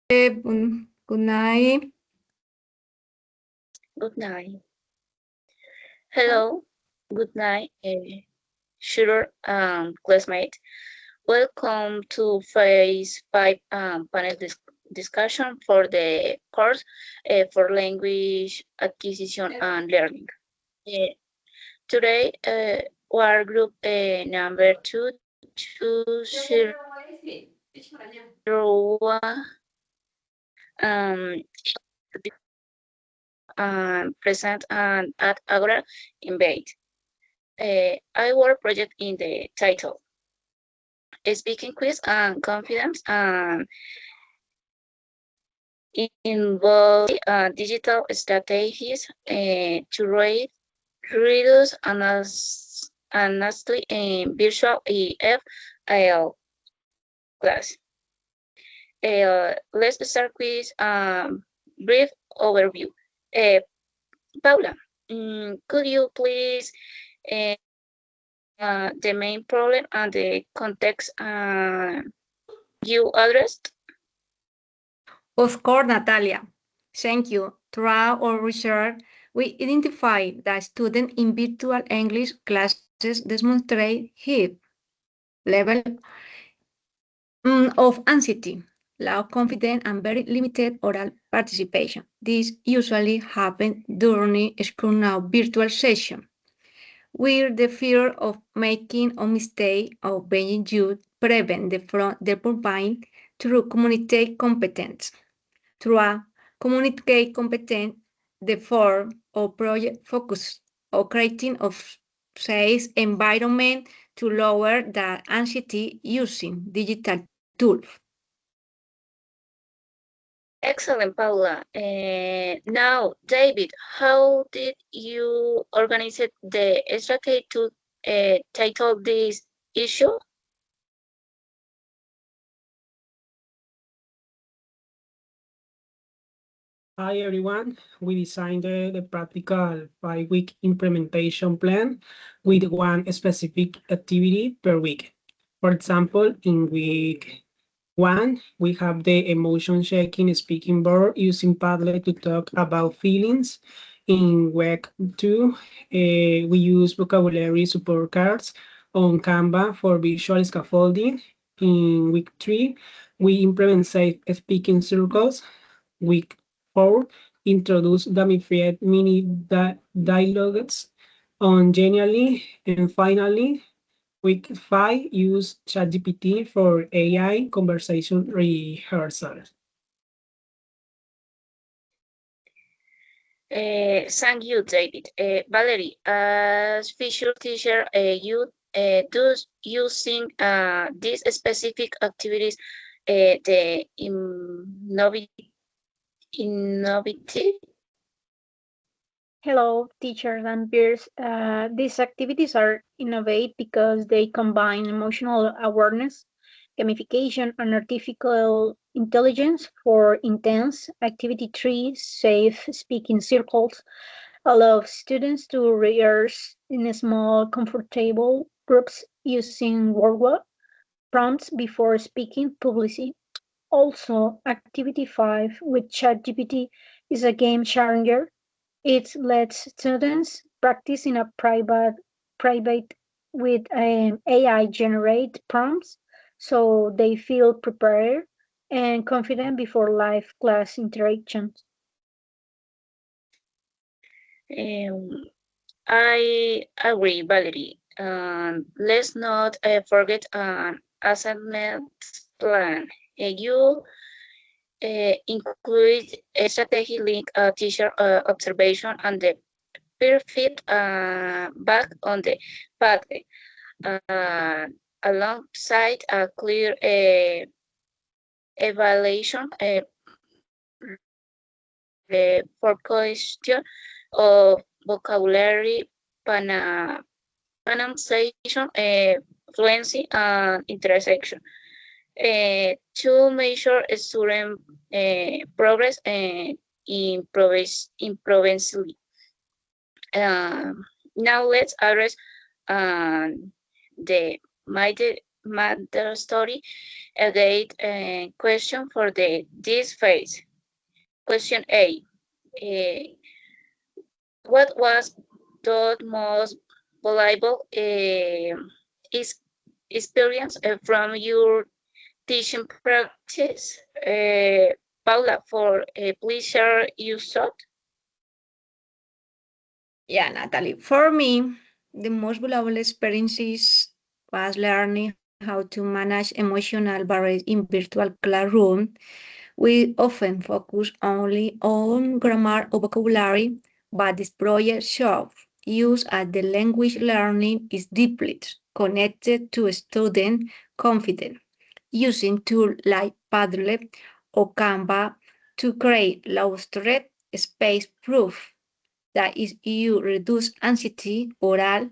Good night. Good night. Hello. Good night, shooter classmate. Welcome to phase 5 panel discussion for the course for language acquisition and learning. Uh, Today, our group number 2201 um, present and at Agora invade. Our project in the title, speaking quiz and confidence and involve digital strategies to reduce honestly in virtual EFL class. Let's start with brief overview. Uh, Paula, could you please uh, the main problem and the context you addressed? Of course, Natalia. Thank you. Throughout our research, we identified that students in virtual English classes demonstrate high level of anxiety, low confidence, and very limited oral participation. This usually happens during a school now virtual session, where the fear of making a mistake or being used prevent the pupil to communicate competence. Through communicate competence, the form or project focus or creating of safe environment to lower the anxiety using digital tools. Excellent, Paula. Now, David, how did you organize the strategy to tackle this issue? Hi everyone, we designed the practical 5-week implementation plan with one specific activity per week. For example, in week 1, we have the emotion checking speaking board using Padlet to talk about feelings. In week 2, we use vocabulary support cards on Canva for visual scaffolding. In week 3, we implement safe speaking circles. Week 4, introduce gamified mini dialogues on Genially. And finally, week 5, use ChatGPT for AI conversation rehearsal. Thank you, David. Valerie, as feature teacher, you do using these specific activities the innovative. Hello, teachers and peers. These activities are innovative because they combine emotional awareness, gamification, and artificial intelligence for intense activity 3, safe speaking circles, allow students to rehearse in small, comfortable groups using word prompts before speaking publicly. Also, activity 5 with ChatGPT is a game changer. It lets students practice in a private with AI generate prompts so they feel prepared and confident before live class interactions. Um, I agree, Valerie. Let's not forget an assignment plan. You include a strategy link, teacher observation, and the peer back on the pathway, uh, alongside a clear evaluation for question of vocabulary, pronunciation, fluency, and intersection. To measure student progress improvisely. Now let's address um, the matter story. A great question for this phase. Question A. Uh, what was the most valuable is experience from your teaching practice? Paula, please share your thought. Yeah, Natalie. For me, the most valuable experiences was learning how to manage emotional barriers in virtual classroom. We often focus only on grammar or vocabulary, but this project shows use as the language learning is deeply connected to student confidence, using tools like Padlet or Canva to create low-stress space proof that is you reduce anxiety, oral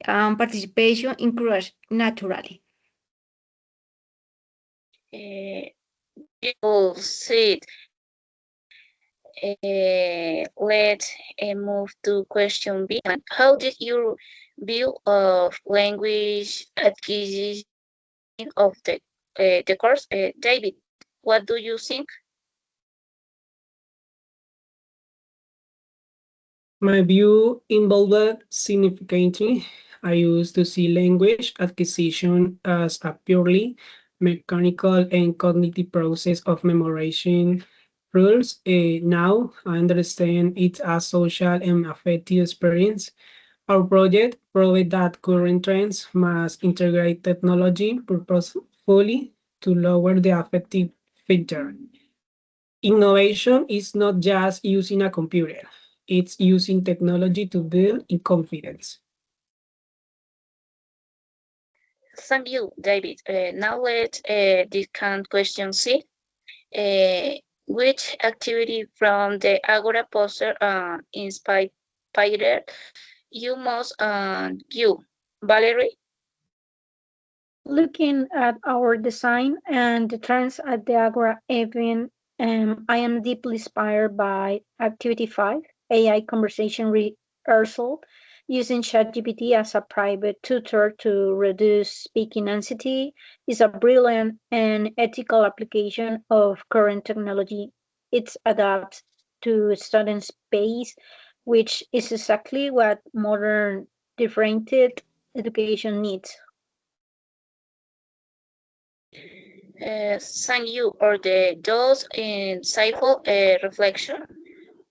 participation increase naturally. Uh, you see, let's move to question B. How did your view of language acquisition of the course? David, what do you think? My view evolved significantly. I used to see language acquisition as a purely mechanical and cognitive process of memorizing rules. Now I understand it's a social and affective experience. Our project proved that current trends must integrate technology purposefully to lower the affective factor. Innovation is not just using a computer, it's using technology to build in confidence. Thank you, David. Now let's discuss question C. Which activity from the Agora poster inspired you most? You, Valerie? Looking at our design and the trends at the Agora event, I am deeply inspired by Activity 5, AI conversation rehearsal, using ChatGPT as a private tutor to reduce speaking anxiety is a brilliant and ethical application of current technology. It adapts to students' pace, which is exactly what modern differentiated education needs. Thank you for those insightful reflection.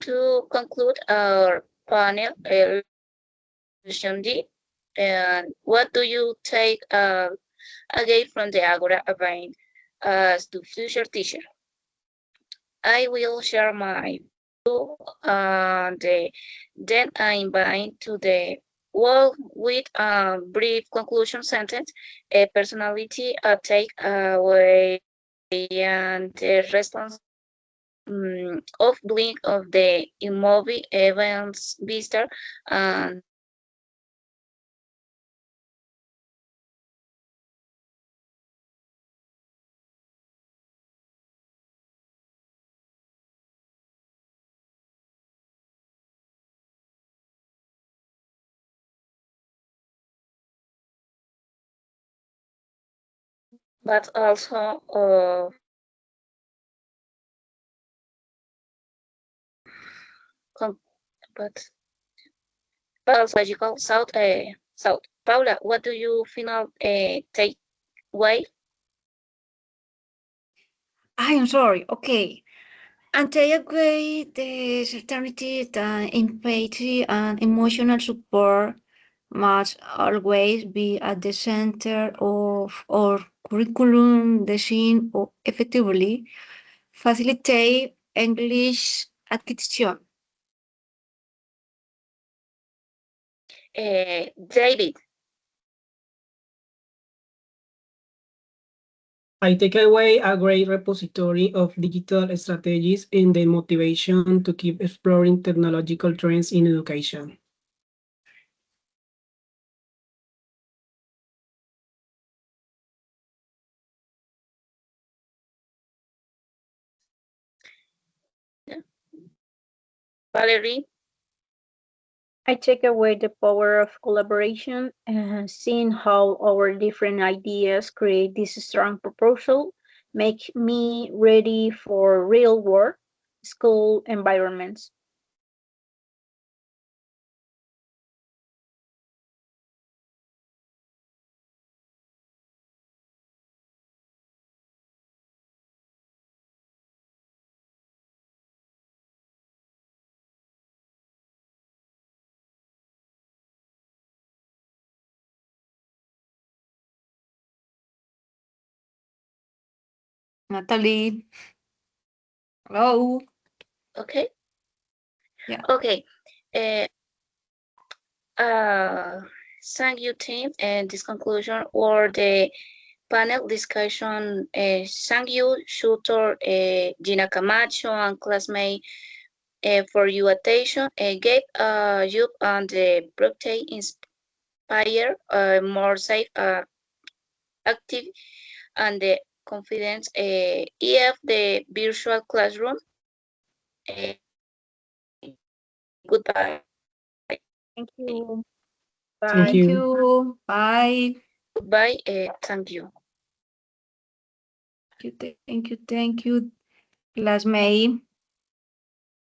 To conclude our panel, question D, and what do you take away from the Agora event as to future teacher? I will share my view and then I invite to the wall with a brief conclusion sentence, a personality, a take away, and the response of blink of the movie events visitor and but also but logical thought. Paula, what do you final take away? I am sorry. Okay. And take away the certainty that empathy and emotional support must always be at the center of our curriculum design or effectively facilitate English acquisition. David, I take away a great repository of digital strategies and the motivation to keep exploring technological trends in education. Valerie, I take away the power of collaboration and seeing how our different ideas create this strong proposal make me ready for real work school environments. Natalie. Hello. Okay. Yeah. Okay. Uh, Thank you, team. And this conclusion or the panel discussion. Thank you, Shooter, Gina Camacho, and classmate for your attention. Gave you and the birthday inspire more safe, active, and the confidence. EF the virtual classroom. Goodbye. Thank you. Thank Bye. Thank you. you. Bye. Goodbye. Thank you. Thank you. Thank you. Thank you. Class May.